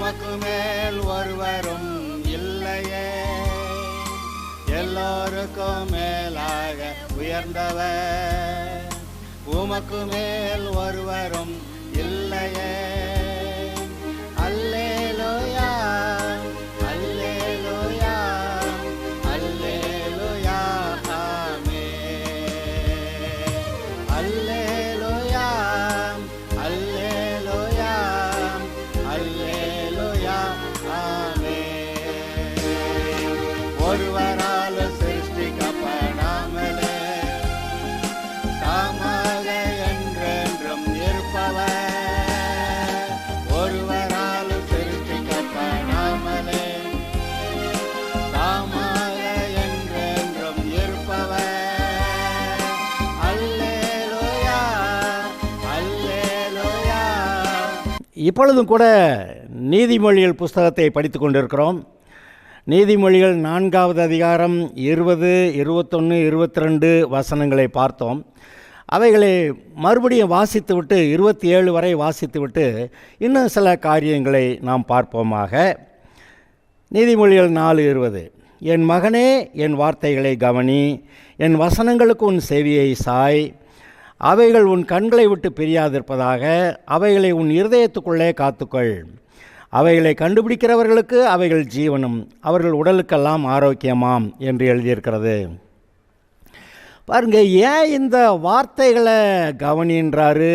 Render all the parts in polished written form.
உமக்கு மேல் ஒருவரும் இல்லையே, எல்லோருக்கும் மேலாக உயர்ந்தவர். உமக்கு மேல் ஒருவரும் இல்லையே. அல்லேலூயா, அல்லேலூயா, அல்லேலூயா, ஆமென். அல்லேலூயா, அல்லேலூயா, அல்லேலூயா, ஆமென். ஒருவரால் சிருஷ்டிக்கப்படாமலே தாமாக என்றென்றும் இருப்பவர். ஒருவரால் சிருஷ்டிக்கப்படாமலே தாமாக என்றென்றும் இருப்பவர். அல்லேலூயா, அல்லேலூயா. இப்பொழுதும் கூட நீதிமொழிகள் புஸ்தகத்தை படித்து கொண்டிருக்கிறோம். நீதிமொழிகள் 4வது அதிகாரம் 20, 21, 22 வசனங்களை பார்த்தோம். அவைகளை மறுபடியும் வாசித்துவிட்டு 27 வரை வாசித்துவிட்டு இன்னும் சில காரியங்களை நாம் பார்ப்போமாக. நீதிமொழிகள் 4:20. என் மகனே, என் வார்த்தைகளை கவனி, என் வசனங்களுக்கு உன் செவியை சாய். அவைகள் உன் கண்களை விட்டு பிரியாதிருப்பதாக, அவைகளை உன் இருதயத்துக்குள்ளே காத்துக்கொள். அவைகளை கண்டுபிடிக்கிறவர்களுக்கு அவைகள் ஜீவனும், அவர்கள் உடலுக்கெல்லாம் ஆரோக்கியமாம் என்று எழுதியிருக்கிறது. பாருங்க, ஏன் இந்த வார்த்தைகளை கவனின்றாரு,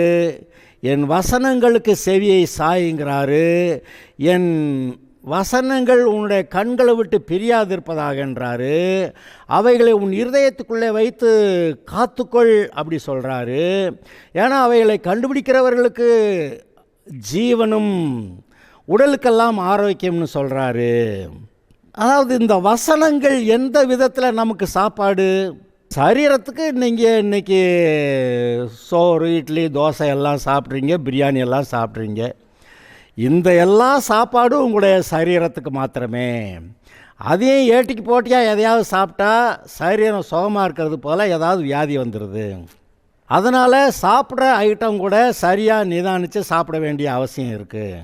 என் வசனங்களுக்கு செவியை சாய்ங்கிறாரு, என் வசனங்கள் உன்னுடைய கண்களை விட்டு பிரியாதிருப்பதாகன்றாரு, அவைகளை உன் இருதயத்துக்குள்ளே வைத்து காத்துக்கொள் அப்படி சொல்கிறாரு. ஏன்னா அவைகளை கண்டுபிடிக்கிறவர்களுக்கு ஜீவனும் உடலுக்கெல்லாம் ஆரோக்கியம்னு சொல்கிறாரு. அதாவது இந்த வசனங்கள் எந்த விதத்தில் நமக்கு சாப்பாடு? சரீரத்துக்கு நீங்கள் இன்றைக்கி சோறு, இட்லி, தோசை எல்லாம் சாப்பிட்றீங்க, பிரியாணி எல்லாம் சாப்பிட்றீங்க. இந்த எல்லா சாப்பாடும் உங்களுடைய சரீரத்துக்கு மாத்திரமே. அதையும் ஏட்டிக்கு போட்டியாக எதையாவது சாப்பிட்டா சரீரம் சுகமாக இருக்கிறது போல் ஏதாவது வியாதி வந்துடுது. அதனால் சாப்பிட்ற ஐட்டம் கூட சரியாக நிதானித்து சாப்பிட வேண்டிய அவசியம் இருக்குது.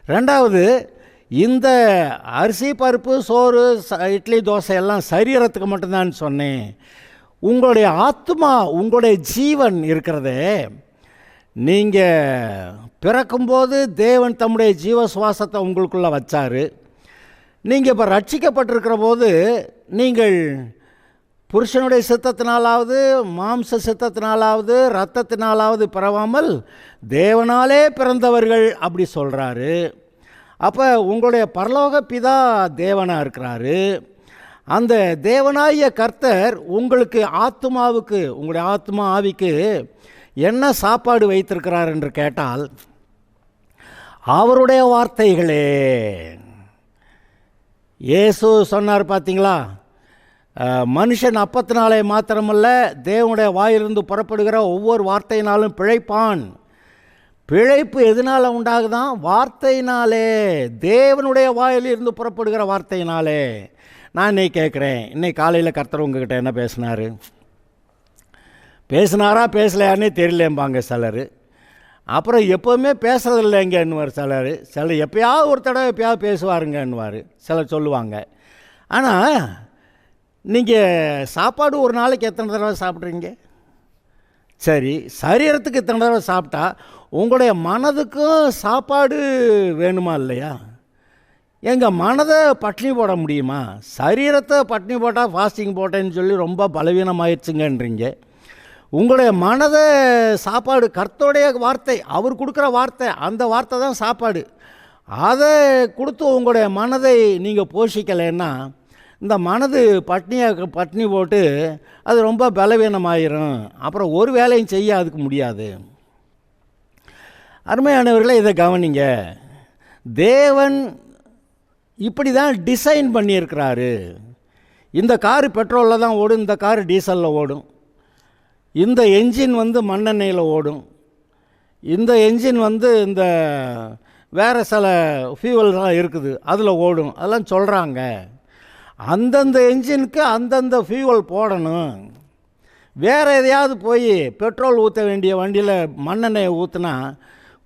ரெண்டாவது, இந்த அரிசி, பருப்பு, சோறு, இட்லி, தோசை எல்லாம் சரீரத்துக்கு மட்டும்தான் சொன்னேன். உங்களுடைய ஆத்மா, உங்களுடைய ஜீவன் இருக்கிறதே, நீங்கள் பிறக்கும்போது தேவன் தம்முடைய ஜீவ சுவாசத்தை உங்களுக்குள்ளே வச்சார். நீங்கள் இப்போ ரட்சிக்கப்பட்டிருக்கிற போது நீங்கள் புருஷனுடைய சித்தத்தினாலாவது மாம்ச சித்தத்தினாலாவது இரத்தத்தினாலாவது பிறவாமல் தேவனாலே பிறந்தவர்கள் அப்படி சொல்கிறாரு. அப்போ உங்களுடைய பரலோக பிதா தேவனாக இருக்கிறாரு. அந்த தேவனாகிய கர்த்தர் உங்களுக்கு ஆத்மாவுக்கு, உங்களுடைய ஆத்மா ஆவிக்கு என்ன சாப்பாடு வைத்திருக்கிறார் என்று கேட்டால் அவருடைய வார்த்தைகளே. இயேசு சொன்னார் பார்த்தீங்களா, மனுஷன் அப்பத்தினாலே மாத்திரமல்ல தேவனுடைய வாயிலிருந்து புறப்படுகிற ஒவ்வொரு வார்த்தையினாலும் பிழைப்பான். பிழைப்பு எதனால் உண்டாகுதான்? வார்த்தையினாலே, தேவனுடைய வாயிலிருந்து புறப்படுகிற வார்த்தையினாலே. நான் இன்னைக்கு கேட்குறேன், இன்னைக்கு காலையில் கர்த்தர் உங்ககிட்ட என்ன பேசினார்? பேசினாரா பேசலையானே தெரியலேம்பாங்க சிலர். அப்புறம் எப்போவுமே பேசுறதில்லைங்கன்னுவார் சிலர். சிலர் எப்போயாவது ஒரு தடவை எப்போயாவது பேசுவாருங்கன்னுவார் சிலர் சொல்லுவாங்க. ஆனால் நீங்கள் சாப்பாடு ஒரு நாளைக்கு எத்தனை தடவை சாப்பிட்றீங்க? சரி, சரீரத்துக்கு இத்தனை தடவை சாப்பிட்டா உங்களுடைய மனதுக்கும் சாப்பாடு வேணுமா இல்லையா? எங்கள் மனதை பட்டினி போட முடியுமா? சரீரத்தை பட்டினி போட்டால் ஃபாஸ்டிங் போட்டேன்னு சொல்லி ரொம்ப பலவீனமாயிடுச்சுங்கன்றீங்க. உங்களுடைய மனதை சாப்பாடு, கர்த்தருடைய வார்த்தை, அவர் கொடுக்குற வார்த்தை, அந்த வார்த்தை தான் சாப்பாடு. அதை கொடுத்து உங்களுடைய மனதை நீங்கள் போஷிக்கலைன்னா இந்த மனது பட்டினி போட்டு அது ரொம்ப பலவீனமாயிரும். அப்புறம் ஒரு வேலையும் செய்ய அதுக்கு முடியாது. அருமையானவர்களே, இதை கவனிங்க. தேவன் இப்படி தான் டிசைன் பண்ணியிருக்கிறாரு. இந்த காரு பெட்ரோலில் தான் ஓடும், இந்த காரு டீசலில் ஓடும். இந்த என்ஜின் மண்ணெண்ணெயில் ஓடும். இந்த என்ஜின் இந்த வேறு சில ஃபியூவல்லாம் இருக்குது, அதில் ஓடும். அதெல்லாம் சொல்கிறாங்க. அந்தந்த என்ஜினுக்கு அந்தந்த ஃபியூவல் போடணும். வேறு எதையாவது போய் பெட்ரோல் ஊற்ற வேண்டிய வண்டியில் மண்ணெண்ணெயை ஊற்றினா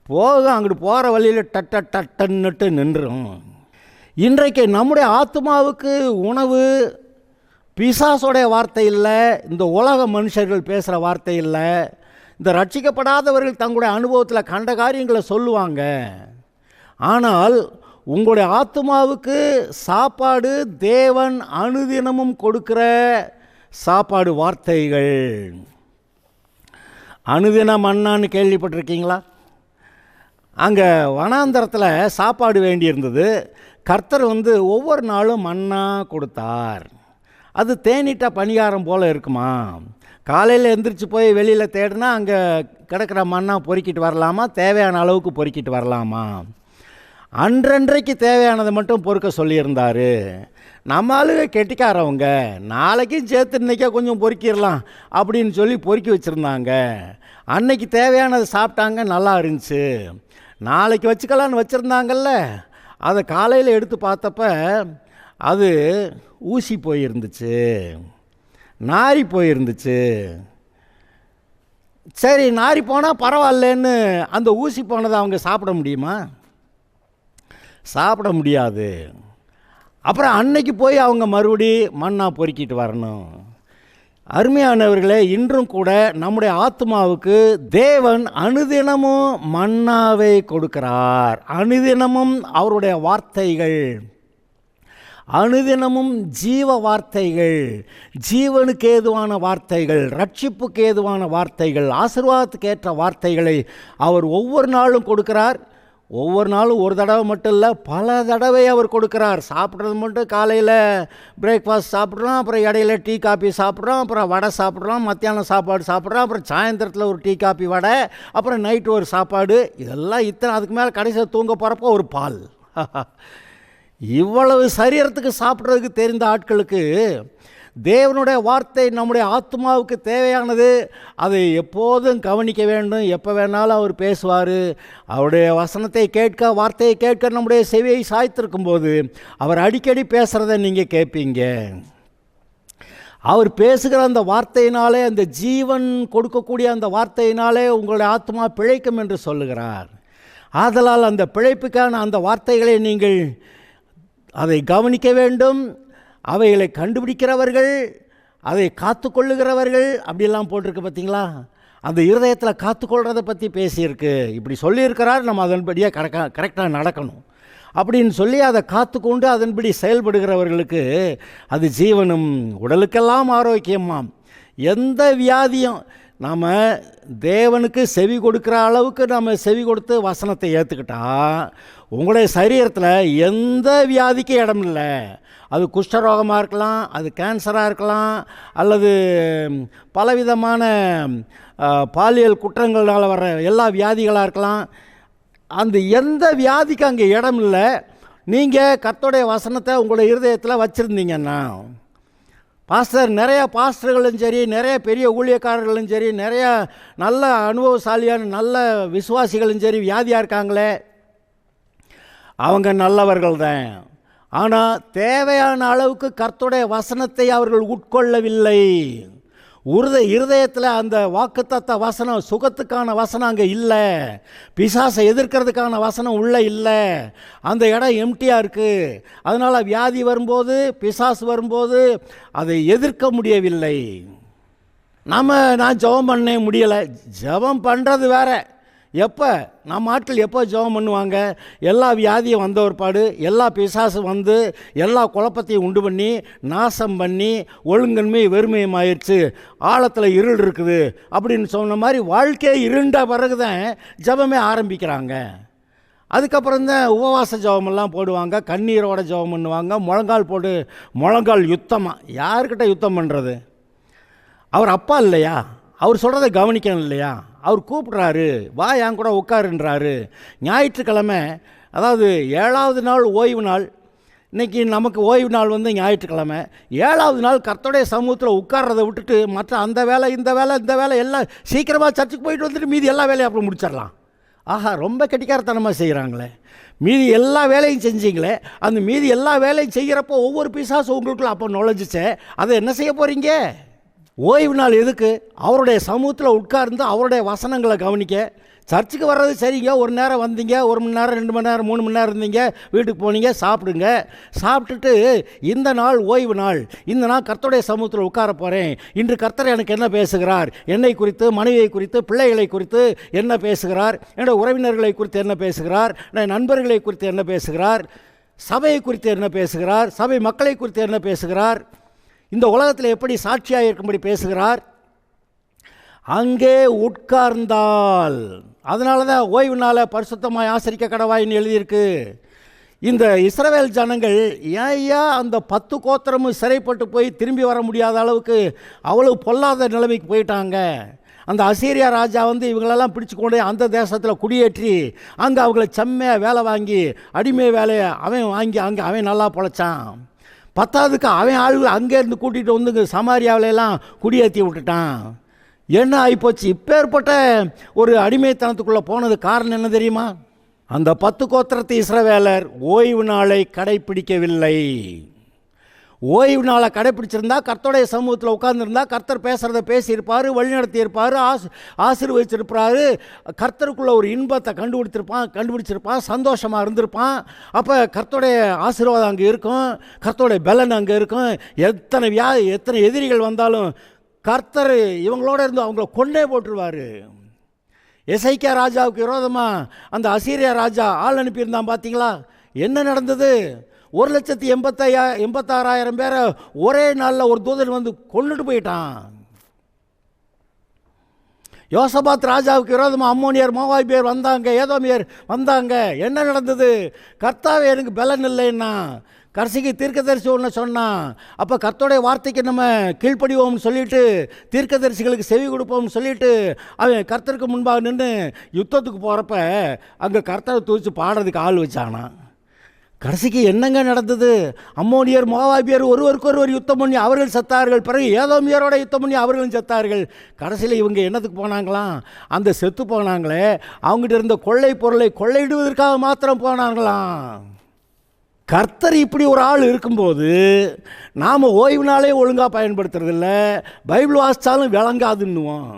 போகும், அங்கிட்டு போகிற வழியில் டட்டன்னுட்டு நின்றும். இன்றைக்கு நம்முடைய ஆத்மாவுக்கு உணவு பிசாசோடைய வார்த்தை இல்லை, இந்த உலக மனுஷர்கள் பேசுகிற வார்த்தை இல்லை, இந்த ரட்சிக்கப்படாதவர்கள் தங்களுடைய அனுபவத்தில் கண்ட காரியங்களை சொல்லுவாங்க. ஆனால் உங்களுடைய ஆத்மாவுக்கு சாப்பாடு தேவன் அனுதினமும் கொடுக்கிற சாப்பாடு வார்த்தைகள். அனுதின மன்னான்னு கேள்விப்பட்டிருக்கீங்களா? அங்கே வனாந்தரத்தில் சாப்பாடு வேண்டியிருந்தது. கர்த்தர் ஒவ்வொரு நாளும் மன்னா கொடுத்தார். அது தேனிட்ட பணியாரம் போல் இருக்குமா? காலையில் எந்திரிச்சு போய் வெளியில் தேடினா அங்கே கிடக்கிற மண்ணா பொறுக்கிட்டு வரலாமா? தேவையான அளவுக்கு பொறுக்கிட்டு வரலாமா? அன்றன்றைக்கு தேவையானதை மட்டும் பொறுக்க சொல்லியிருந்தார். நம்ம ஆளுக கெட்டிக்காரவங்க, நாளைக்கும் சேர்த்து இன்றைக்கே கொஞ்சம் பொறுக்கிடலாம் அப்படின்னு சொல்லி பொறுக்கி வச்சுருந்தாங்க. அன்னைக்கு தேவையானதை சாப்பிட்டாங்க, நல்லா இருந்துச்சு. நாளைக்கு வச்சுக்கலான்னு வச்சுருந்தாங்கல்ல, அதை காலையில் எடுத்து பார்த்தப்ப அது ஊசி போயிருந்துச்சு, நாரி போயிருந்துச்சு. சரி, நாரி போனால் பரவாயில்லன்னு அந்த ஊசி போனதை அவங்க சாப்பிட முடியுமா? சாப்பிட முடியாது. அப்புறம் அன்னைக்கு போய் அவங்க மறுபடி மண்ணா பொறுக்கிட்டு வரணும். அருமையானவர்களே, இன்றும் கூட நம்முடைய ஆத்மாவுக்கு தேவன் அனுதினமும் மன்னாவை கொடுக்கிறார். அனுதினமும் அவருடைய வார்த்தைகள், அனுதினமும் ஜீவ வார்த்தைகள், ஜீவனுக்கு ஏதுவான வார்த்தைகள், ரட்சிப்புக்கு ஏதுவான வார்த்தைகள், ஆசீர்வாதத்துக்கு ஏற்ற வார்த்தைகளை அவர் ஒவ்வொரு நாளும் கொடுக்கிறார். ஒவ்வொரு நாளும் ஒரு தடவை மட்டும் இல்லை, பல தடவை அவர் கொடுக்குறார். சாப்பிட்றது மட்டும் காலையில் பிரேக்ஃபாஸ்ட் சாப்பிட்றோம், அப்புறம் இடையில டீ காப்பி சாப்பிட்றோம், அப்புறம் வடை சாப்பிட்றோம், மத்தியானம் சாப்பாடு சாப்பிட்றோம், அப்புறம் சாயந்தரத்தில் ஒரு டீ காப்பி வடை, அப்புறம் நைட்டு ஒரு சாப்பாடு. இதெல்லாம் இத்தனை, அதுக்கு மேலே கடைசியில் தூங்க போகிறப்போ ஒரு பால். இவ்வளவு சரீரத்துக்கு சாப்பிட்றதுக்கு தெரிந்த ஆட்களுக்கு தேவனுடைய வார்த்தை நம்முடைய ஆத்மாவுக்கு தேவையானது. அதை எப்போதும் கவனிக்க வேண்டும். எப்போ வேணாலும் அவர் பேசுவார். அவருடைய வசனத்தை கேட்க, வார்த்தையை கேட்க நம்முடைய செவியை சாய்த்திருக்கும் போது அவர் அடிக்கடி பேசுகிறத நீங்கள் கேட்பீங்க. அவர் பேசுகிற அந்த வார்த்தையினாலே, அந்த ஜீவன் கொடுக்கக்கூடிய அந்த வார்த்தையினாலே உங்களுடைய ஆத்மா பிழைக்கும் என்று சொல்லுகிறார். ஆதலால் அந்த பிழைப்புக்கான அந்த வார்த்தைகளை நீங்கள் அதை கவனிக்க வேண்டும். அவைகளை கண்டுபிடிக்கிறவர்கள், அதை காத்து கொள்ளுகிறவர்கள் அப்படிலாம் போட்டிருக்கு பார்த்தீங்களா? அந்த இருதயத்தில் காத்துக்கொள்கிறத பற்றி பேசியிருக்கு. இப்படி சொல்லியிருக்கிறார், நம்ம அதன்படியே கரெக்டாக நடக்கணும் அப்படின்னு சொல்லி அதை காத்துக்கொண்டு அதன்படி செயல்படுகிறவர்களுக்கு அது ஜீவனும் உடலுக்கெல்லாம் ஆரோக்கியமாம். எந்த வியாதியும் நாம் தேவனுக்கு செவி கொடுக்குற அளவுக்கு நம்ம செவி கொடுத்து வசனத்தை ஏற்றுக்கிட்டா உங்களுடைய சரீரத்தில் எந்த வியாதிக்கும் இடம் இல்லை. அது குஷ்டரோகமாக இருக்கலாம், அது கேன்சராக இருக்கலாம், அல்லது பலவிதமான பாலியல் குற்றங்களால் வர எல்லா வியாதிகளாக இருக்கலாம். அந்த எந்த வியாதிக்கு அங்கே இடம் இல்லை. நீங்கள் கர்த்தருடைய வசனத்தை உங்களுடைய இருதயத்தில் வச்சுருந்தீங்கன்னா, பாஸ்டர், நிறைய பாஸ்டர்களும் சரி, நிறைய பெரிய ஊழியக்காரர்களும் சரி, நிறைய நல்ல அனுபவசாலியான நல்ல விசுவாசிகளும் சரி வியாதியாக இருக்காங்களே, அவங்க நல்லவர்கள் தான். ஆனால் தேவையான அளவுக்கு கர்த்தருடைய வசனத்தை அவர்கள் உட்கொள்ளவில்லை. இருதயத்தில் அந்த வாக்குத்தத்த வசனம், சுகத்துக்கான வசனம் அங்கே இல்லை. பிசாசை எதிர்க்கிறதுக்கான வசனம் உள்ளே இல்லை. அந்த இடம் எம்டியாக இருக்குது. அதனால் வியாதி வரும்போது, பிசாசு வரும்போது அதை எதிர்க்க முடியவில்லை. நான் ஜெபம் பண்ண முடியலை. ஜெபம் பண்ணுறது வேற. எப்போ நம்ம ஆட்கள் எப்போ ஜெபம் பண்ணுவாங்க? எல்லா வியாதியும் வந்த ஒருபாடு, எல்லா பிசாசும் வந்து எல்லா குழப்பத்தையும் உண்டு பண்ணி நாசம் பண்ணி ஒழுங்கன்மை வெறுமையும் ஆயிடுச்சு, ஆழத்தில் இருள் இருக்குது அப்படின்னு சொன்ன மாதிரி வாழ்க்கையை இருண்ட பிறகு தான் ஜெபமே ஆரம்பிக்கிறாங்க. அதுக்கப்புறம் தான் உபவாச ஜெபமெல்லாம் போடுவாங்க, கண்ணீரோட ஜெபம் பண்ணுவாங்க, முழங்கால் யுத்தமாக. யார்கிட்ட யுத்தம் பண்ணுறது? அவர் அப்பா இல்லையா? அவர் சொல்கிறத கவனிக்கணும் இல்லையா? அவர் கூப்பிட்றாரு, வா என் கூட உட்காருன்றாரு. ஞாயிற்றுக்கிழமை, அதாவது 7வது நாள் ஓய்வு நாள். இன்றைக்கி நமக்கு ஓய்வு நாள் ஞாயிற்றுக்கிழமை. 7வது நாள் கர்த்தருடைய சமூகத்தில் உட்கார்றதை விட்டுட்டு மற்ற அந்த வேலை இந்த வேலை எல்லாம் சீக்கிரமாக சர்ச்சுக்கு போயிட்டு வந்துட்டு மீதி எல்லா வேலையும் அப்புறம் முடிச்சிடலாம். ஆஹா, ரொம்ப கெட்டிக்காரத்தனமாக செய்கிறாங்களே. மீதி எல்லா வேலையும் செஞ்சீங்களே, அந்த மீதி எல்லா வேலையும் செய்கிறப்போ ஒவ்வொரு பிசாசு உங்களுக்குள்ள அப்போ நுழைஞ்சிச்சே, அதை என்ன செய்ய போகிறீங்க? ஓய்வு நாள் எதுக்கு? அவருடைய சமூகத்தில் உட்கார்ந்து அவருடைய வசனங்களை கவனிக்க, சர்ச்சுக்கு வர்றது சரிங்க, ஒரு நேரம் வந்தீங்க, 1 மணி நேரம் 2 மணி நேரம் 3 மணி நேரம் இருந்தீங்க, வீட்டுக்கு போனீங்க, சாப்பிடுங்க. சாப்பிட்டுட்டு இந்த நாள் ஓய்வு நாள், இந்த நாள் கர்த்தருடைய சமூகத்தில் உட்கார போகிறேன், இன்று கர்த்தர் எனக்கு என்ன பேசுகிறார், என்னை குறித்து, மனைவியை குறித்து, பிள்ளைகளை குறித்து என்ன பேசுகிறார், என்னுடைய உறவினர்களை குறித்து என்ன பேசுகிறார், என்னுடைய நண்பர்களை குறித்து என்ன பேசுகிறார், சபையை குறித்து என்ன பேசுகிறார், சபை மக்களை குறித்து என்ன பேசுகிறார், இந்த உலகத்தில் எப்படி சாட்சியாக இருக்கும்படி பேசுகிறார், அங்கே உட்கார்ந்தால். அதனால தான் ஓய்வு நாளை பரிசுத்தமாய் ஆசரிக்க கடவாயின்னு எழுதியிருக்கு. இந்த இஸ்ரவேல் ஜனங்கள் ஏன் அந்த 10 கோத்திரமும் சிறைப்பட்டு போய் திரும்பி வர முடியாத அளவுக்கு அவ்வளவு பொல்லாத நிலைமைக்கு போயிட்டாங்க. அந்த அசீரியா ராஜா இவங்களெல்லாம் பிடிச்சு கொண்டு அந்த தேசத்தில் குடியேற்றி அங்கே அவங்கள செம்மையாக வேலை வாங்கி, அடிமை வேலையை அவன் வாங்கி அங்கே அவன் நல்லா பொழைச்சான். 10ஆவதுக்கு அவன் ஆளுகள் அங்கேருந்து கூட்டிகிட்டு வந்து சமாரியாவிலெல்லாம் குடியேற்றி விட்டுட்டான். என்ன ஆகிப்போச்சு? இப்பேற்பட்ட ஒரு அடிமைத்தனத்துக்குள்ளே போனது காரணம் என்ன தெரியுமா? அந்த 10 கோத்திரத்து இஸ்ரவேலர் ஓய்வு நாளை கடைப்பிடிக்கவில்லை. ஓய்வு நாளை கடைப்பிடிச்சிருந்தா, கர்த்தருடைய சமூகத்தில் உட்கார்ந்துருந்தா, கர்த்தர் பேசுகிறத பேசியிருப்பார், வழிநடத்தியிருப்பார், ஆசீர்வதிச்சிருப்பார், கர்த்தருக்குள்ளே ஒரு இன்பத்தை கண்டுபிடிச்சிருப்பான், சந்தோஷமாக இருந்திருப்பான். அப்போ கர்த்தருடைய ஆசீர்வாதம் அங்கே இருக்கும், கர்த்தருடைய பலன் அங்கே இருக்கும். எத்தனை எதிரிகள் வந்தாலும் கர்த்தர் இவங்களோட இருந்து அவங்கள கொண்டே போட்டுருவார். எசைக்கியா ராஜாவுக்கு விரோதமாக அந்த அசீரியா ராஜா ஆள் அனுப்பியிருந்தான். பார்த்தீங்களா என்ன நடந்தது? 1,86,000 பேரை ஒரே நாளில் ஒரு தூதன் கொண்டுட்டு போயிட்டான். யோசபாத் ராஜாவுக்கு விரோதமாக அம்மோனியர், மோவாபியர் வந்தாங்க, ஏதோமியர் வந்தாங்க. என்ன நடந்தது? கர்த்தாவே எனக்கு பலன் இல்லைன்னா கடைசிக்கு தீர்க்கதரிசி ஒன்று சொன்னான். அப்போ கர்த்தருடைய வார்த்தைக்கு நம்ம கீழ்ப்படிவோம்னு சொல்லிட்டு, தீர்க்கதரிசிகளுக்கு செவி கொடுப்போம்னு சொல்லிட்டு அவன் கர்த்தருக்கு முன்பாக நின்று யுத்தத்துக்கு போகிறப்ப அங்கே கர்த்தரை தூச்சி பாடுறதுக்கு ஆள் வச்சானா. கடைசிக்கு என்னங்க நடந்தது? அம்மோனியர், மோவாபியர் ஒருவருக்கொருவர் யுத்தம் பண்ணி அவர்கள் செத்தார்கள். பிறகு ஏதோமியரோட யுத்தம் பண்ணி அவர்களும் செத்தார்கள். கடைசியில் இவங்க என்னத்துக்கு போனாங்களாம்? அந்த செத்து போனாங்களே அவங்ககிட்ட இருந்த கொள்ளை பொருளை கொள்ளையிடுவதற்காக மாத்திரம் போனாங்களாம். கர்த்தர் இப்படி ஒரு ஆள் இருக்கும்போது நாம் ஓய்வு நாளே ஒழுங்காக பயன்படுத்துறதில்ல. பைபிள் வாசித்தாலும் விளங்காதுன்னுவோம்,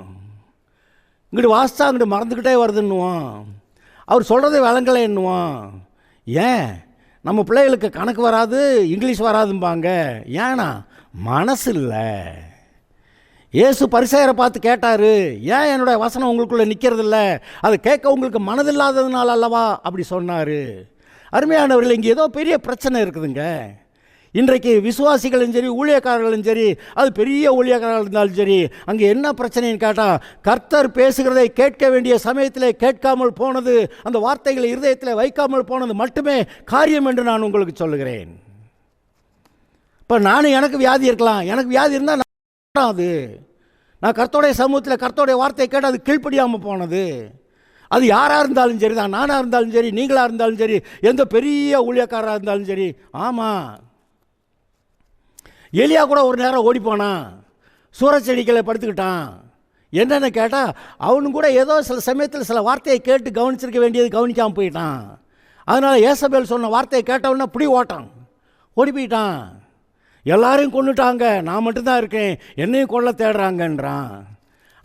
இங்கிட்டு வாசித்தா அங்கிட்டு மறந்துக்கிட்டே வருதுன்னுவோம், அவர் சொல்கிறத விளங்கலை என்னுவோம். ஏன்? நம்ம பிள்ளைகளுக்கு கணக்கு வராது, இங்கிலீஷ் வராதும்பாங்க. ஏன்னா மனசு இல்லை. இயேசு பரிசேயரை பார்த்து கேட்டார், ஏன் என்னுடைய வசனம் உங்களுக்குள்ளே நிற்கிறதில்ல? அதை கேட்க உங்களுக்கு மனதில்லாததுனால அல்லவா அப்படி சொன்னார். அருமையானவர்கள், இங்கே ஏதோ பெரிய பிரச்சனை இருக்குதுங்க. இன்றைக்கு விசுவாசிகளும் சரி, ஊழியக்காரர்களும் சரி, அது பெரிய ஊழியக்காரர்கள் இருந்தாலும் சரி, அங்கே என்ன பிரச்சனைன்னு கேட்டால், கர்த்தர் பேசுகிறதை கேட்க வேண்டிய சமயத்தில் கேட்காமல் போனது, அந்த வார்த்தைகளை இருதயத்தில் வைக்காமல் போனது மட்டுமே காரியம் என்று நான் உங்களுக்கு சொல்லுகிறேன். இப்போ எனக்கு வியாதி இருக்கலாம், எனக்கு வியாதி இருந்தால் அது நான் கர்த்தருடைய சமூகத்தில் கர்த்தருடைய வார்த்தையை கேட்டு அது கீழ்ப்படியாமல் போனது. அது யாராக இருந்தாலும் சரி தான், நானாக இருந்தாலும் சரி, நீங்களாக இருந்தாலும் சரி, எந்த பெரிய ஊழியக்காரராக இருந்தாலும் சரி. ஆமாம், எலியா கூட ஒரு நேரம் ஓடிப்போனான், சூரச்செடிகளை படுத்துக்கிட்டான். என்னென்னு கேட்டால் அவனு கூட ஏதோ சில சமயத்தில் சில வார்த்தையை கேட்டு கவனிச்சிருக்க வேண்டியது கவனிக்காமல் போயிட்டான். அதனால் ஏசபேல் சொன்ன வார்த்தையை கேட்டவுடனே பிடி ஓடி போயிட்டான். எல்லாரையும் கொண்டுட்டாங்க, நான் மட்டும்தான் இருக்கேன், என்னையும் கொள்ள தேடுறாங்கன்றான்.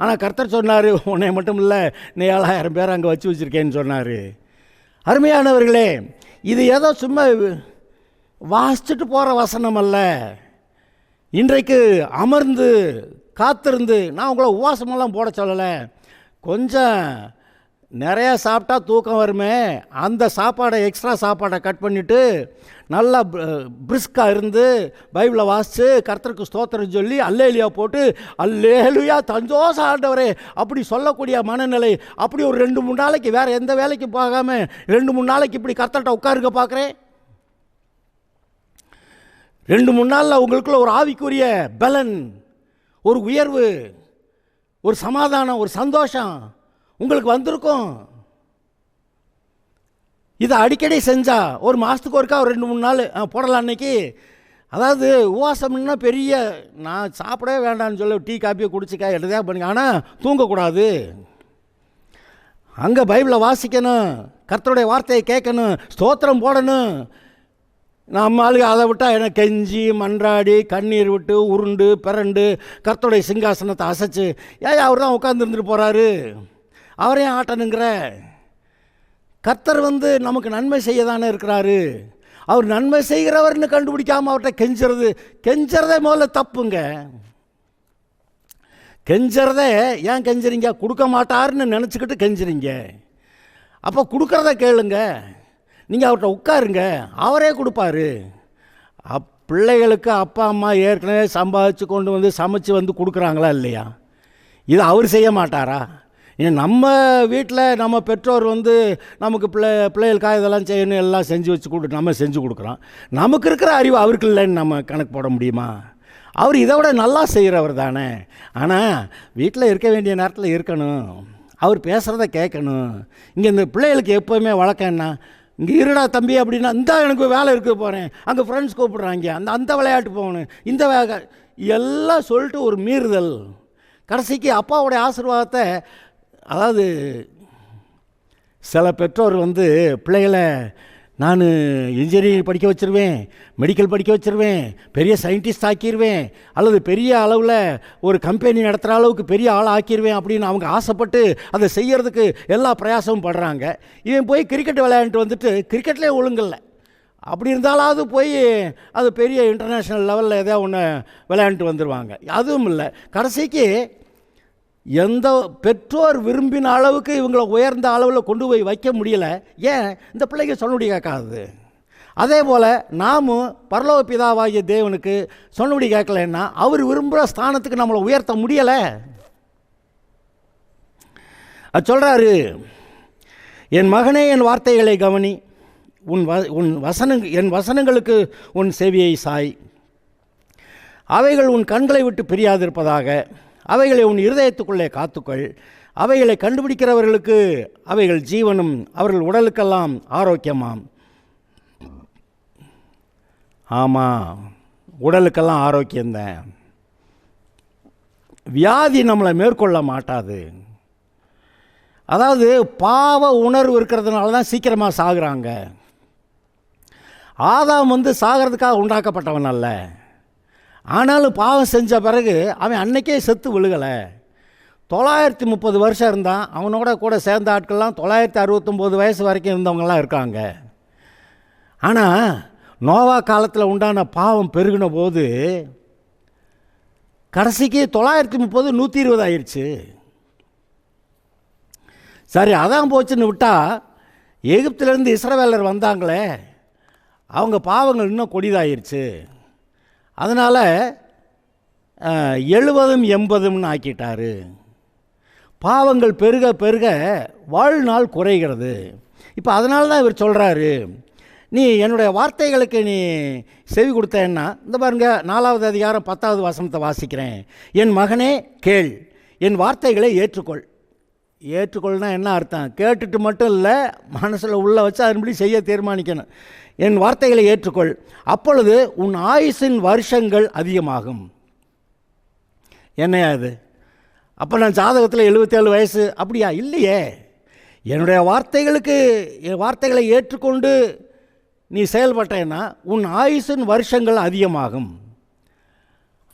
ஆனால் கர்த்தர் சொன்னார், உன்னை மட்டும் இல்லை, நீ 7,000 பேர் அங்கே வச்சுருக்கேன்னு சொன்னார். அருமையானவர்களே, இது ஏதோ சும்மா வாசிச்சுட்டு போகிற வசனம் அல்ல. இன்றைக்கு அமர்ந்து காத்திருந்து, நான் உங்களை உபவாசமெல்லாம் போட சொல்லலை, கொஞ்சம் நிறையா சாப்பிட்டா தூக்கம் வருமே, அந்த சாப்பாடை எக்ஸ்ட்ரா சாப்பாடை கட் பண்ணிவிட்டு நல்லா பிரிஸ்காக இருந்து பைபிளை வாசித்து கர்த்தருக்கு ஸ்தோத்திரம் சொல்லி அல்லேலியா போட்டு அல்லேலுயா சந்தோஷம் ஆண்டவரே அப்படி சொல்லக்கூடிய மனநிலை. அப்படி ஒரு 2-3 நாளைக்கு வேறு எந்த வேலைக்கும் போகாமல் 2-3 நாளைக்கு இப்படி கர்த்தர்கிட்ட உட்காருங்க பார்க்குறேன். 2-3 நாளில் உங்களுக்குள்ள ஒரு ஆவிக்குரிய பலன், ஒரு உயர்வு, ஒரு சமாதானம், ஒரு சந்தோஷம் உங்களுக்கு வந்திருக்கும். இதை அடிக்கடி செஞ்சால் ஒரு மாதத்துக்கு ஒருக்கா ஒரு 2-3 நாள் போடலாம் அன்னைக்கு. அதாவது உபவாசம்னா பெரிய நான் சாப்பிடவே வேண்டாம்னு சொல்ல டீ காப்பியை குடிச்சிக்கா எதுதா பண்ணுங்க, ஆனால் தூங்கக்கூடாது. அங்கே பைபிளை வாசிக்கணும், கர்த்தருடைய வார்த்தையை கேட்கணும், ஸ்தோத்திரம் போடணும். நம்ம ஆளுங்க அதை விட்டால் எனக்கு கெஞ்சி மன்றாடி கண்ணீர் விட்டு உருண்டு பிறண்டு கர்த்தருடைய சிங்காசனத்தை அசைச்சு அவர் தான் உட்காந்துருந்துட்டு போகிறாரு. அவரையும் ஆட்டணுங்கிற? கர்த்தர் நமக்கு நன்மை செய்ய தானே இருக்கிறாரு. அவர் நன்மை செய்கிறவர்னு கண்டுபிடிக்காமல் அவர்கிட்ட கெஞ்சுறதே முதல்ல தப்புங்க. கெஞ்சுறதே ஏன் கெஞ்சுறீங்க? கொடுக்க மாட்டாருன்னு நினச்சிக்கிட்டு கெஞ்சுறீங்க. அப்போ கொடுக்குறத கேளுங்க. நீங்கள் அவர்கிட்ட உட்காருங்க, அவரே கொடுப்பாரு. பிள்ளைகளுக்கு அப்பா அம்மா ஏற்கனவே சம்பாதிச்சு கொண்டு சமைச்சு கொடுக்குறாங்களா இல்லையா? இது அவர் செய்ய மாட்டாரா? நம்ம வீட்டில் நம்ம பெற்றோர் நமக்கு பிள்ளைகளுக்காக இதெல்லாம் செய்யணும் எல்லாம் நம்ம செஞ்சு கொடுக்குறோம். நமக்கு இருக்கிற அறிவு அவருக்கு இல்லைன்னு நம்ம கணக்கு போட முடியுமா? அவர் இதை விட நல்லா செய்கிறவர் தானே. ஆனால் வீட்டில் இருக்க வேண்டிய நேரத்தில் இருக்கணும், அவர் பேசுகிறத கேட்கணும். இங்கே இந்த பிள்ளைகளுக்கு எப்போவுமே வழக்கம் என்ன? இங்கே இருடா தம்பி அப்படின்னா, இந்த எனக்கு வேலை இருக்க போகிறேன், அங்கே ஃப்ரெண்ட்ஸ் கூப்பிட்றாங்க, அந்த விளையாட்டு போகணும், இந்த எல்லாம் சொல்லிட்டு ஒரு மீறுதல். கடைசிக்கு அப்பாவுடைய ஆசீர்வாதத்தை, அதாவது சில பெற்றோர் பிள்ளைகளை நான் இன்ஜினியரிங் படிக்க வச்சுருவேன், மெடிக்கல் படிக்க வச்சுருவேன், பெரிய சயின்டிஸ்ட் ஆக்கிடுவேன், அல்லது பெரிய அளவில் ஒரு கம்பெனி நடத்துகிற அளவுக்கு பெரிய ஆள் ஆக்கிடுவேன் அப்படின்னு அவங்க ஆசைப்பட்டு அதை செய்கிறதுக்கு எல்லா பிரயாசமும் படுறாங்க. இவன் போய் கிரிக்கெட் விளையாண்டுட்டு கிரிக்கெட்லேயே ஒழுங்கில்லை. அப்படி இருந்தாலாவது போய் அது பெரிய இன்டர்நேஷ்னல் லெவலில் ஏதோ ஒன்று விளையாண்டுட்டு வந்துடுவாங்க. அதுவும் இல்லை. கடைசிக்கு எந்த பெற்றோர் விரும்பின அளவுக்கு இவங்களை உயர்ந்த அளவில் கொண்டு போய் வைக்க முடியலை. ஏன்? இந்த பிள்ளைங்க சொன்னபடி கேட்காது. அதே போல் நாமும் பரலோக பிதாவாகிய தேவனுக்கு சொன்னபடி கேட்கலன்னா அவர் விரும்புகிற ஸ்தானத்துக்கு நம்மளை உயர்த்த முடியலை. அது சொல்கிறாரு, என் மகனே என் வார்த்தைகளை கவனி, என் வசனங்களுக்கு உன் செவியை சாய், அவைகள் உன் கண்களை விட்டு பிரியாதிருப்பதாக, அவைகளை உன் இருதயத்துக்குள்ளே காத்துக்கள், அவைகளை கண்டுபிடிக்கிறவர்களுக்கு அவைகள் ஜீவனும் அவர்கள் உடலுக்கெல்லாம் ஆரோக்கியமாம். ஆமாம், உடலுக்கெல்லாம் ஆரோக்கியம்தான். வியாதி நம்மளை மேற்கொள்ள மாட்டாது. அதாவது பாவ உணர்வு இருக்கிறதுனால தான் சீக்கிரமாக சாகுறாங்க. ஆதாம் சாகிறதுக்காக உண்டாக்கப்பட்டவன் அல்ல. ஆனாலும் பாவம் செஞ்ச பிறகு அவன் அன்னைக்கே செத்து விழுகலை. 930 வருஷம் இருந்தான். அவனோட கூட சேர்ந்த ஆட்கள்லாம் 969 வயசு வரைக்கும் இருந்தவங்களாம் இருக்காங்க. ஆனால் நோவா காலத்தில் உண்டான பாவம் பெருகின போது கடைசிக்கு 930 120 ஆயிடுச்சு. சரி, அதான் போச்சுன்னு விட்டால் எகிப்திலேருந்து இஸ்ரவேலர் வந்தாங்களே, அவங்க பாவங்கள் இன்னும் கொடிதாயிருச்சு. அதனால் 70 80 ஆக்கிட்டாரு. பாவங்கள் பெருக பெருக வாழ்நாள் குறைகிறது. இப்போ அதனால தான் இவர் சொல்கிறாரு, நீ என்னுடைய வார்த்தைகளுக்கு நீ செவி கொடுத்தேன்னா, இந்த பாருங்க 4வது அதிகாரம் 10வது வசனத்தை வாசிக்கிறேன். என் மகனே கேள், என் வார்த்தைகளை ஏற்றுக்கொள். ஏற்றுக்கொள்னா என்ன அர்த்தம்? கேட்டுட்டு மட்டும் இல்லை, மனசில் உள்ள வச்சு அதன்படி செய்ய தீர்மானிக்கணும். என் வார்த்தைகளை ஏற்றுக்கொள், அப்பொழுது உன் ஆயுசின் வருஷங்கள் அதிகமாகும். என்னையா அது? அப்போ நான் ஜாதகத்தில் 77 வயசு அப்படியா? இல்லையே. என்னுடைய வார்த்தைகளை ஏற்றுக்கொண்டு நீ செயல்பட்டேன்னா உன் ஆயுசின் வருஷங்கள் அதிகமாகும்.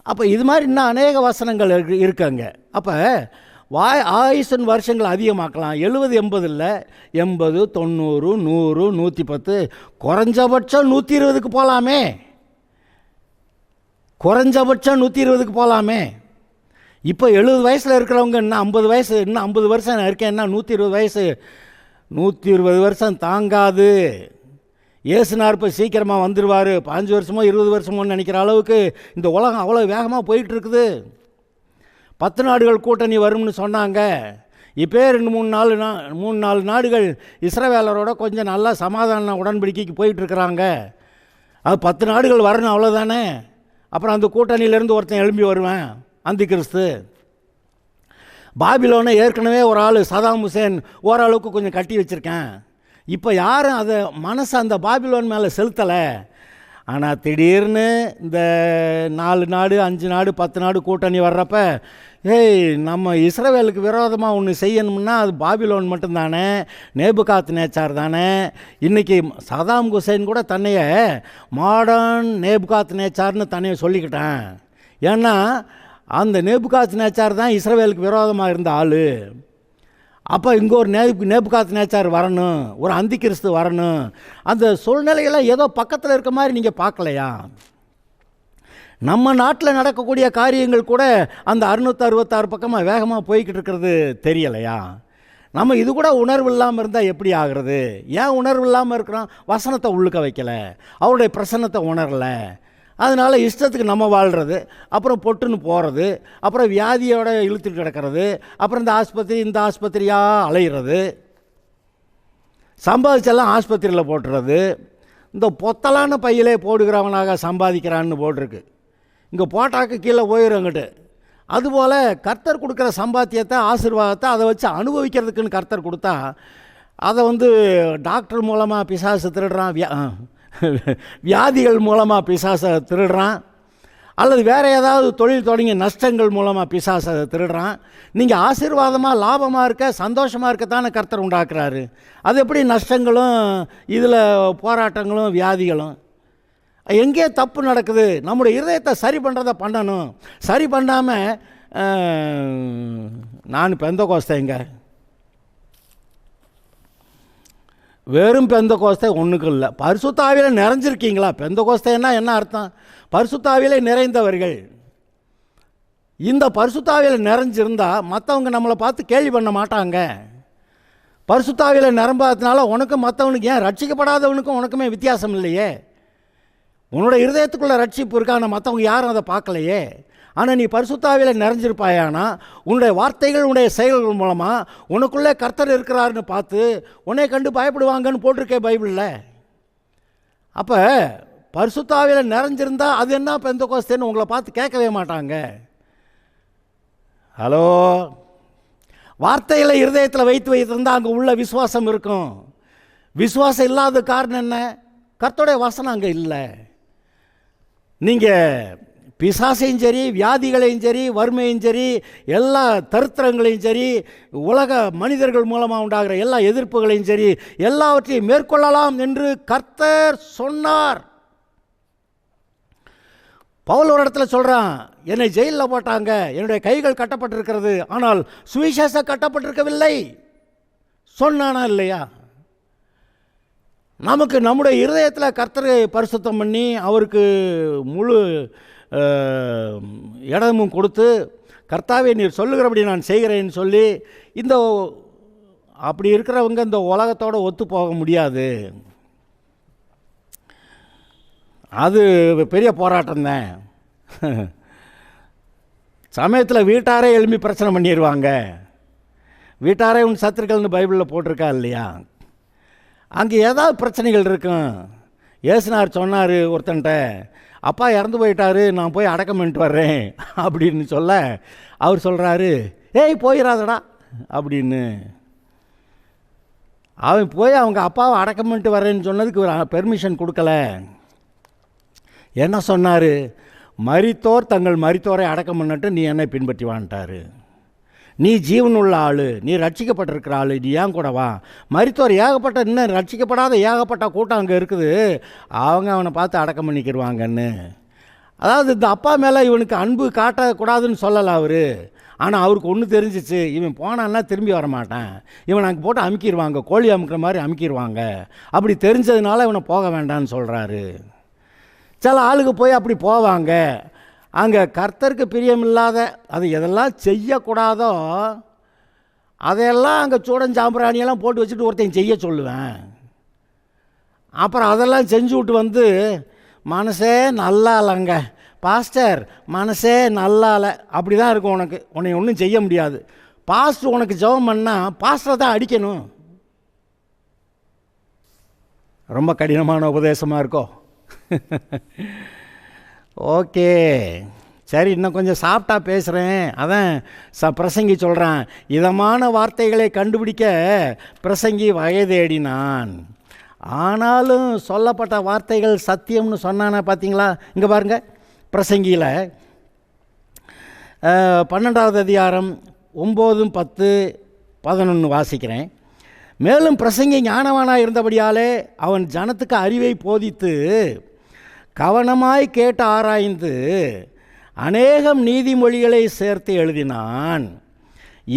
அப்போ இது மாதிரி இன்னும் அநேக வசனங்கள் இருக்காங்க. அப்போ ஆயுசின் வருஷங்கள் அதிகமாக்கலாம். 70 80 இல்லை, 80 90 100 110, குறைஞ்சபட்சம் 120க்கு போகலாமே. குறைஞ்சபட்சம் 120க்கு போகலாமே. இப்போ 70 வயசில் இருக்கிறவங்க இன்னும் 50 வயசு, இன்னும் 50 வருஷம் நான் இருக்கேன்னா 120 வயசு, 120 வருஷம் தாங்காது. ஏசுனார் இப்போ சீக்கிரமாக வந்துடுவார், 5 வருஷமோ 20 வருஷமோன்னு நினைக்கிற அளவுக்கு இந்த உலகம் அவ்வளோ வேகமாக போயிட்டுருக்குது. 10 நாடுகள் கூட்டணி வரும்னு சொன்னாங்க. இப்போ 3-4 நாடுகள் இஸ்ரவேலரோட கொஞ்சம் நல்லா சமாதான உடன்படிக்கைக்கு போயிட்டுருக்குறாங்க. அது 10 நாடுகள் வரணும், அவ்வளோதானே. அப்புறம் அந்த கூட்டணியிலேருந்து ஒருத்தன் எழும்பி வருவேன், அந்த கிறிஸ்து. பாபிலோனை ஏற்கனவே ஒரு ஆள் சதாம் ஹுசேன் ஓரளவுக்கு கொஞ்சம் கட்டி வச்சுருக்கேன். இப்போ யாரும் அதை மனசை அந்த பாபிலோன் மேலே செலுத்தலை. ஆனால் திடீர்னு இந்த 4 நாடு 5 நாடு 10 நாடு கூட்டணி வர்றப்ப, நம்ம இஸ்ரவேலுக்கு விரோதமாக ஒன்று செய்யணும்னா அது பாபிலோன் மட்டும்தானே, நேபுகாத் நேச்சார் தானே. இன்றைக்கி சதாம் ஹுசைன் கூட தன்னைய மாடர்ன் நேபுகாத் நேச்சார்னு தன்னைய சொல்லிக்கிட்டேன். ஏன்னா அந்த நேபுகாத் நேச்சார் தான் இஸ்ரவேலுக்கு விரோதமாக இருந்த ஆள். அப்போ இங்கே ஒரு நேபுகாத் நேச்சார் வரணும், ஒரு அந்தி கிறிஸ்து வரணும். அந்த சூழ்நிலையெல்லாம் ஏதோ பக்கத்தில் இருக்க மாதிரி நீங்கள் பார்க்கலையா? நம்ம நாட்டில் நடக்கக்கூடிய காரியங்கள் கூட அந்த 666 பக்கமாக வேகமாக போய்கிட்டு இருக்கிறது தெரியலையா? நம்ம இது கூட உணர்வு இல்லாமல் இருந்தால் எப்படி ஆகிறது? ஏன் உணர்வு இல்லாமல் இருக்கிறோம்? வசனத்தை உள்ளுக்க வைக்கலை, அவருடைய பிரசன்னத்தை உணரலை. அதனால் இஷ்டத்துக்கு நம்ம வாழ்கிறது, அப்புறம் பொட்டுன்னு போகிறது, அப்புறம் வியாதியோட இழுத்துட்டு கிடக்கிறது, அப்புறம் இந்த ஆஸ்பத்திரியாக அலைகிறது, சம்பாதிச்செல்லாம் ஆஸ்பத்திரியில் போட்டுறது. இந்த பொத்தலான பையிலே போடுகிறவனாக சம்பாதிக்கிறான்னு போட்டிருக்கு. இங்கே போட்டாக்கு கீழே போயிடுங்கிட்டு. அதுபோல் கர்த்தர் கொடுக்குற சம்பாத்தியத்தை, ஆசீர்வாதத்தை அதை வச்சு அனுபவிக்கிறதுக்குன்னு கர்த்தர் கொடுத்தா அதை டாக்டர் மூலமாக பிசாசு திருடுறான், வியாதிகள் மூலமாக பிசாசை திருடுறான், அல்லது வேறு ஏதாவது தொழில் தொடங்கி நஷ்டங்கள் மூலமாக பிசாசை திருடுறான். நீங்கள் ஆசீர்வாதமாக லாபமாக இருக்க சந்தோஷமாக இருக்கத்தானே கர்த்தர் உண்டாக்குறாரு. அது எப்படி நஷ்டங்களும் இதில் போராட்டங்களும் வியாதிகளும்? எங்கே தப்பு நடக்குது? நம்முடைய இருதயத்தை சரி பண்ணுறதை பண்ணணும். சரி பண்ணாமல் நான் பெந்தகோஸ்தைங்க, வெறும் பெந்தகோஸ்தை ஒன்றுக்கும் இல்லை. பரிசுத்த ஆவியில் நிறைஞ்சிருக்கீங்களா? பெந்தகோஸ்தைன்னா என்ன அர்த்தம்? பரிசுத்த ஆவியில் நிறைந்தவர்கள். இந்த பரிசுத்த ஆவியில் நிறைஞ்சிருந்தால் மற்றவங்க நம்மளை பார்த்து கேள்வி பண்ண மாட்டாங்க. பரிசுத்த ஆவியில் நிரம்பாததுனால உனக்கும் மற்றவனுக்கு, ஏன் ரட்சிக்கப்படாதவனுக்கும் உனக்குமே வித்தியாசம் இல்லையே. உன்னோட இருதயத்துக்குள்ளே ரட்சிப்பு இருக்கா? ஆனால் மற்றவங்க யாரும் அதை பார்க்கலையே. ஆனால் நீ பரிசுத்த ஆவியில் நிறைஞ்சிருப்பாயானா உன்னுடைய வார்த்தைகள், உன்னுடைய செயல்கள் மூலமாக உனக்குள்ளே கர்த்தர் இருக்கிறாருன்னு பார்த்து உன்னை கண்டு பயப்படுவாங்கன்னு போட்டிருக்கே பைபிளில். அப்போ பரிசுத்த ஆவியில் நிறைஞ்சிருந்தால் அது என்ன பெந்தகோஸ்தேன்னு உங்களை பார்த்து கேட்கவே மாட்டாங்க. ஹலோ, வார்த்தையில் இருதயத்தில் வைத்திருந்தால் அங்கே உள்ள விசுவாசம் இருக்கும். விசுவாசம் இல்லாத காரணம் என்ன? கர்த்தருடைய வசனம் அங்கே இல்லை. நீங்கள் பிசாசையும் சரி, வியாதிகளையும் சரி, வறுமையும் சரி, எல்லா தரித்திரங்களையும் சரி, உலக மனிதர்கள் மூலமாக உண்டாகிற எல்லா எதிர்ப்புகளையும் சரி, எல்லாவற்றையும் மேற்கொள்ளலாம் என்று கர்த்தர் சொன்னார். பவுல் ஒரு இடத்துல சொல்கிறான், என்னை ஜெயிலில் போட்டாங்க, என்னுடைய கைகள் கட்டப்பட்டிருக்கிறது, ஆனால் சுவிசேஷம் கட்டப்பட்டிருக்கவில்லை சொன்னானா இல்லையா? நமக்கு நம்முடைய இருதயத்தில் கர்த்தரை பரிசுத்தம் பண்ணி அவருக்கு முழு இடமும் கொடுத்து, கர்த்தாவே நீர் சொல்லுகிறபடி நான் செய்கிறேன்னு சொல்லி, இந்த அப்படி இருக்கிறவங்க இந்த உலகத்தோடு ஒத்து போக முடியாது. அது பெரிய போராட்டம்தான். சமயத்தில் வீட்டாரே எழுப்பி பிரச்சனை பண்ணிடுவாங்க. வீட்டாரே உன் சத்துருக்கள்னு பைபிளில் போட்டிருக்கா இல்லையா? அங்கே ஏதாவது பிரச்சனைகள் இருக்கும். ஏசுனார் சொன்னார் ஒருத்தன்ட்ட, அப்பா இறந்து போயிட்டாரு, நான் போய் அடக்கம் பண்ணிட்டு வர்றேன் அப்படின்னு சொல்ல, அவர் சொல்கிறாரு, ஏய் போயிடாதடா அப்படின்னு. அவன் போய் அவங்க அப்பாவை அடக்கம் பண்ணிட்டு வர்றேன்னு சொன்னதுக்கு ஒரு பெர்மிஷன் கொடுக்கல. என்ன சொன்னார்? மரித்தோர் தங்கள் மரித்தோரை அடக்கம் பண்ணிட்டு நீ என்னை பின்பற்றி வான்ட்டார். நீ ஜீவனுள்ள ஆள், நீ ரட்சிக்கப்பட்டிருக்கிற ஆள், நீ ஏன் கூட வா. மரித்தோர் ஏகப்பட்ட, இன்னும் ரட்சிக்கப்படாத ஏகப்பட்ட கூட்டம் அங்கே இருக்குது, அவங்க அவனை பார்த்து அடக்கம் பண்ணிக்கிடுவாங்கன்னு. அதாவது இந்த அப்பா மேலே இவனுக்கு அன்பு காட்டக்கூடாதுன்னு சொல்லலை அவர். ஆனால் அவருக்கு ஒன்று தெரிஞ்சிச்சு, இவன் போனான்னா திரும்பி வரமாட்டான், இவன் அங்கே போட்டு அமுக்கிடுவாங்க, கோழி அமுக்கிற மாதிரி அமுக்கிடுவாங்க. அப்படி தெரிஞ்சதுனால இவனை போக வேண்டான்னு சொல்கிறாரு. சில ஆளுக்கு போய் அப்படி போவாங்க. அங்கே கர்த்தருக்கு பிரியமில்லாத, அது எதெல்லாம் செய்யக்கூடாதோ அதையெல்லாம் அங்கே சூடஞ்சாம்பிராணியெல்லாம் போட்டு வச்சுட்டு ஒருத்தன் செய்ய சொல்லுவேன். அப்புறம் அதெல்லாம் செஞ்சு விட்டு மனசே நல்லா இல்லைங்க பாஸ்டர், மனசே நல்லா இல்லை, அப்படி தான் இருக்கும் உனக்கு, உன்னை ஒன்றும் செய்ய முடியாது. பாஸ்டர் உனக்கு ஜெபம் பண்ணால் பாஸ்டரை தான் அடிக்கணும். ரொம்ப கடினமான உபதேசமாக இருக்கோ? ஓகே சரி, இன்னும் கொஞ்சம் சாஃப்டாக பேசுகிறேன். அதான் பிரசங்கி சொல்கிறான், இதமான வார்த்தைகளை கண்டுபிடிக்க பிரசங்கி வகை தேடினான். ஆனாலும் சொல்லப்பட்ட வார்த்தைகள் சத்தியம்னு சொன்னானே பார்த்தீங்களா? இங்கே பாருங்கள், பிரசங்கியில் 12வது அதிகாரம் 9, 10, 11 வாசிக்கிறேன். மேலும் பிரசங்கி ஞானவானாக இருந்தபடியாலே அவன் ஜனத்துக்கு அறிவை போதித்து கவனமாய் கேட்டு ஆராய்ந்து அநேகம் நீதிமொழிகளை சேர்த்து எழுதினான்.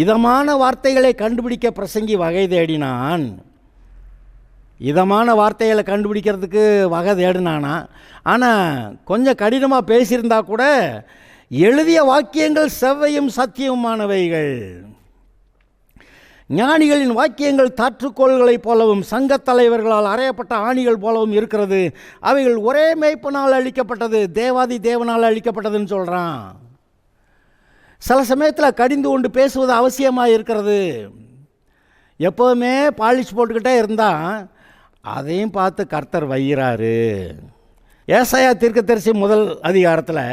இதமான வார்த்தைகளை கண்டுபிடிக்க பிரசங்கி வகை தேடினான். இதமான வார்த்தைகளை கண்டுபிடிக்கிறதுக்கு வகை தேடினானா. ஆனால் கொஞ்சம் கடினமாக பேசியிருந்தா கூட எழுதிய வாக்கியங்கள் செவ்வையும் சத்தியமானவைகள். ஞானிகளின் வாக்கியங்கள் தாற்றுக்கோள்களைப் போலவும் சங்கத் தலைவர்களால் அறையப்பட்ட ஆணிகள் போலவும் இருக்கிறது. அவைகள் ஒரே மேய்ப்பனால் அளிக்கப்பட்டது, தேவாதி தேவனால் அளிக்கப்பட்டதுன்னு சொல்கிறான். சில சமயத்தில் கடிந்து கொண்டு பேசுவது அவசியமாக இருக்கிறது. எப்போவுமே பாலிஷ் போட்டுக்கிட்டே இருந்தால் அதையும் பார்த்து கர்த்தர் வைகிறாரு. ஏசாயா தீர்க்கதரிசி முதல் அதிகாரத்தில்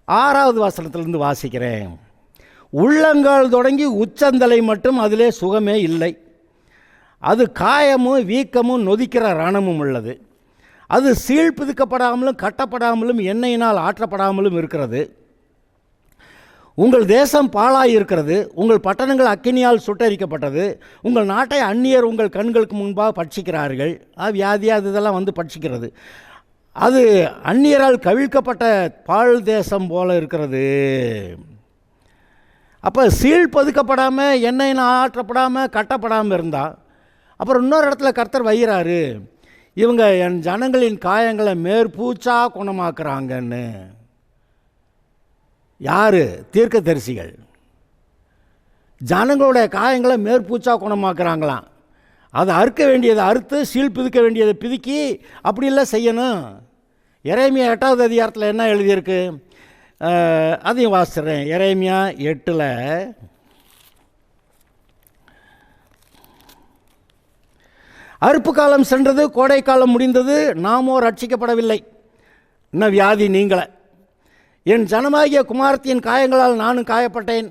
6வது வசனத்திலிருந்து வாசிக்கிறேன். உள்ளங்கால் தொடங்கி உச்சந்தலை மட்டும் அதிலே சுகமே இல்லை. அது காயமும் வீக்கமும் நொதிக்கிற ரணமும் உள்ளது. அது சீழ்பிதுக்கப்படாமலும் கட்டப்படாமலும் எண்ணெயினால் ஆற்றப்படாமலும் இருக்கிறது. உங்கள் தேசம் பாழாயிருக்கிறது, உங்கள் பட்டணங்கள் அக்கினியால் சுட்டரிக்கப்பட்டது. உங்கள் நாட்டை அந்நியர் உங்கள் கண்களுக்கு முன்பாக பட்சிக்கிறார்கள். வியாதியாக இதெல்லாம் வந்து பட்சிக்கிறது. அது அந்நியரால் கவிழ்க்கப்பட்ட பாழ் தேசம் போல இருக்கிறது. அப்போ சீழ்பதுக்கப்படாமல் எண்ணெயின் ஆற்றப்படாமல் கட்டப்படாமல் இருந்தால், அப்புறம் இன்னொரு இடத்துல கர்த்தர் வைகிறாரு, இவங்க என் ஜனங்களின் காயங்களை மேற்பூச்சா குணமாக்குறாங்கன்னு. யார்? தீர்க்கதரிசிகள். ஜனங்களுடைய காயங்களை மேற்பூச்சா குணமாக்குறாங்களாம். அதை அறுக்க வேண்டியதை அறுத்து சீல் பிதுக்க வேண்டியதை பிதுக்கி அப்படிலாம் செய்யணும். எரேமியா 8வது அதிகாரத்தில் என்ன எழுதியிருக்கு அதையும் வாசிக்கிறேன். எரேமியா 8ல் அறுப்பு காலம் சென்றது, கோடை காலம் முடிந்தது, நாமோ ரட்சிக்கப்படவில்லை. இன்னும் வியாதி நீங்களை. என் ஜனமாகிய குமாரத்தின் காயங்களால் நானும் காயப்பட்டேன்,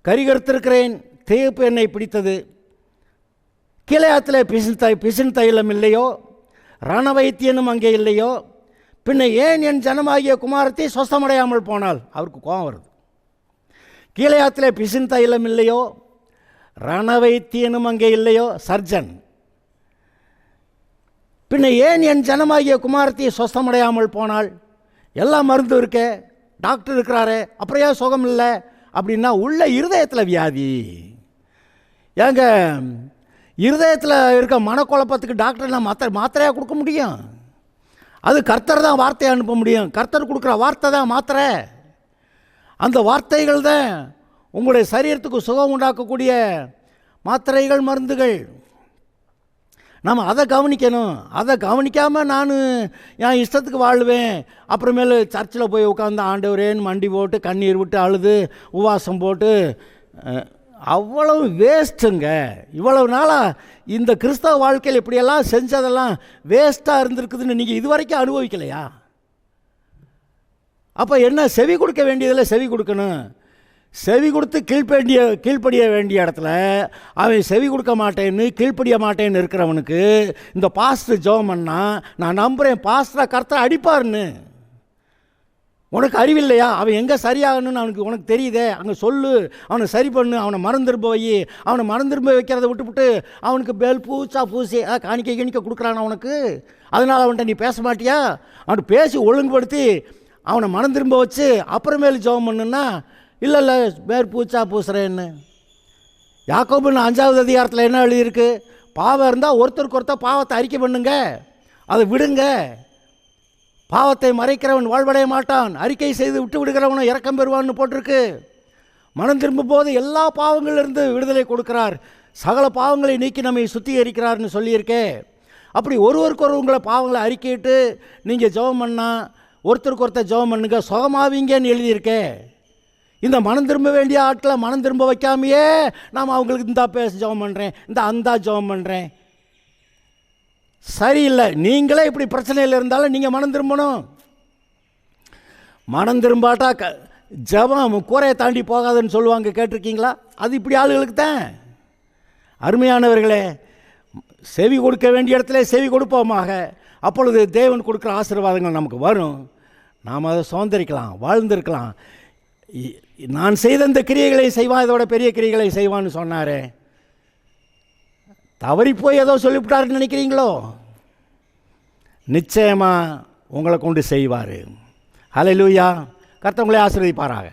கரிகருத்திருக்கிறேன், தேய்ப்பு என்னை பிடித்தது. கீலேயாத்தில் பிசின் தைலம் இல்லையோ, ரணவைத்தியனும் அங்கே இல்லையோ, பின்ன ஏன் என் ஜனமாகிய குமாரத்தை சொஸ்தமடையாமல் போனால்? அவருக்கு கோபம் வருது. கீலேயாத்தில் பிசின் தைலம் இல்லையோ, ரணவைத்தியனும் அங்கே இல்லையோ, சர்ஜன். பின்ன ஏன் என் ஜனமாகிய குமாரத்தை சொஸ்தமடையாமல் போனால்? எல்லாம் மருந்து இருக்கே, டாக்டர் இருக்கிறாரு, அப்புறம் ஏன் சுகம் இல்லை அப்படின்னா உள்ள இருதயத்தில் வியாதி. ஏங்க, இருதயத்தில் இருக்க மனக்குழப்பத்துக்கு டாக்டர் நான் மாத்திரையாக கொடுக்க முடியும்? அது கர்த்தர் தான் வார்த்தையை அனுப்ப முடியும். கர்த்தர் கொடுக்குற வார்த்தை தான் மாத்திரை. அந்த வார்த்தைகள் தான் உங்களுடைய சரீரத்துக்கு சுகம் உண்டாக்கக்கூடிய மாத்திரைகள், மருந்துகள். நம்ம அதை கவனிக்கணும். அதை கவனிக்காமல் நான் என் இஷ்டத்துக்கு வாழ்வேன், அப்புறமேலு சர்ச்சில் போய் உட்காந்து ஆண்டவரேன்னு மண்டி போட்டு கண்ணீர் விட்டு அழுது உபவாசம் போட்டு, அவ்வளவு வேஸ்ட்டுங்க. இவ்வளவு நாளாக இந்த கிறிஸ்தவ வாழ்க்கையில் இப்படியெல்லாம் செஞ்சதெல்லாம் வேஸ்ட்டாக இருந்திருக்குதுன்னு நீங்கள் இது வரைக்கும் அனுபவிக்கலையா? அப்போ என்ன, செவி கொடுக்க வேண்டியதில் செவி கொடுக்கணும். செவி கொடுத்து கீழ்ப்படிய வேண்டிய இடத்துல அவன் செவி கொடுக்க மாட்டேன்னு கீழ்ப்படிய மாட்டேன்னு இருக்கிறவனுக்கு இந்த பாஸ்டர் ஜெபம் பண்ணா, நான் நம்புகிறேன் பாஸ்டரை கர்த்தர் அடிப்பார்னு. உனக்கு அறிவில்லையா? அவன் எங்கே சரியாகணும்னு உனக்கு தெரியுதே, அங்கே சொல்லு, அவனை சரி பண்ணு, அவனை மறந்துரும்ப வை. அவனை மறந்துரும்ப வைக்கிறத விட்டுவிட்டு அவனுக்கு பேல் பூச்சா பூசி காணிக்க கொடுக்குறான் அவனுக்கு. அதனால் அவன்கிட்ட நீ பேச மாட்டியா? அவன்கிட்ட பேசி ஒழுங்குபடுத்தி அவனை மறந்துரும்ப வச்சு அப்புறமேலு ஜெபம் பண்ணுன்னா, இல்லை மேற்பூச்சா பூசுகிறேன்னு. யாக்கோபு 5வது அதிகாரத்தில் என்ன எழுதியிருக்கு? பாவம் இருந்தால் ஒருத்தருக்கு ஒருத்தர் பாவத்தை அறிக்கை பண்ணுங்க, அதை விடுங்க. பாவத்தை மறைக்கிறவன் வாழ்வடைய மாட்டான், அறிக்கை செய்து விட்டு விடுகிறவனை இரக்கம் பெறுவான்னு போட்டிருக்கு. மனம் திரும்பும் போது எல்லா பாவங்களிலிருந்து விடுதலை கொடுக்கிறார், சகல பாவங்களை நீக்கி நம்மை சுத்திகரிக்கிறார்னு சொல்லியிருக்கே. அப்படி ஒருவருக்கு உங்களை பாவங்களை அறிக்கையிட்டு நீங்கள் ஜெபம் பண்ணால் ஒருத்தருக்கு ஒருத்தர் ஜெபம் பண்ணுங்க, சுகமாவீங்கன்னு எழுதியிருக்கே. இந்த மனம் திரும்ப வேண்டிய ஆட்களை மனம் திரும்ப வைக்காமையே நாம் அவங்களுக்கு இந்தா பேச ஜெபம் பண்ணுறேன், இந்த அந்தா ஜெபம் பண்ணுறேன். சரியில்லை. நீங்களே இப்படி பிரச்சனையில் இருந்தாலும் நீங்கள் மனம் திரும்பணும். மனம் திரும்பாட்டா ஜெபம் கூரையை தாண்டி போகாதுன்னு சொல்லுவாங்க, கேட்டிருக்கீங்களா? அது இப்படி ஆளுகளுக்கு தான். அருமையானவர்களே, செவி கொடுக்க வேண்டிய இடத்துல செவி கொடுப்போமாக. அப்பொழுது தேவன் கொடுக்குற ஆசீர்வாதங்கள் நமக்கு வரும். நாம் அதை சுதந்திரிக்கலாம், வாழ்ந்திருக்கலாம். நான் செய்த இந்த கிரியைகளை செய்வான், இதோட பெரிய கிரியைகளை செய்வான்னு சொன்னாரே, தவறி போய் ஏதோ சொல்லிவிட்டாருன்னு நினைக்கிறீங்களோ? நிச்சயமாக உங்களை கொண்டு செய்வார். ஹல்லேலூயா. கர்த்தர் உங்களை ஆசீர்வதிப்பாராக.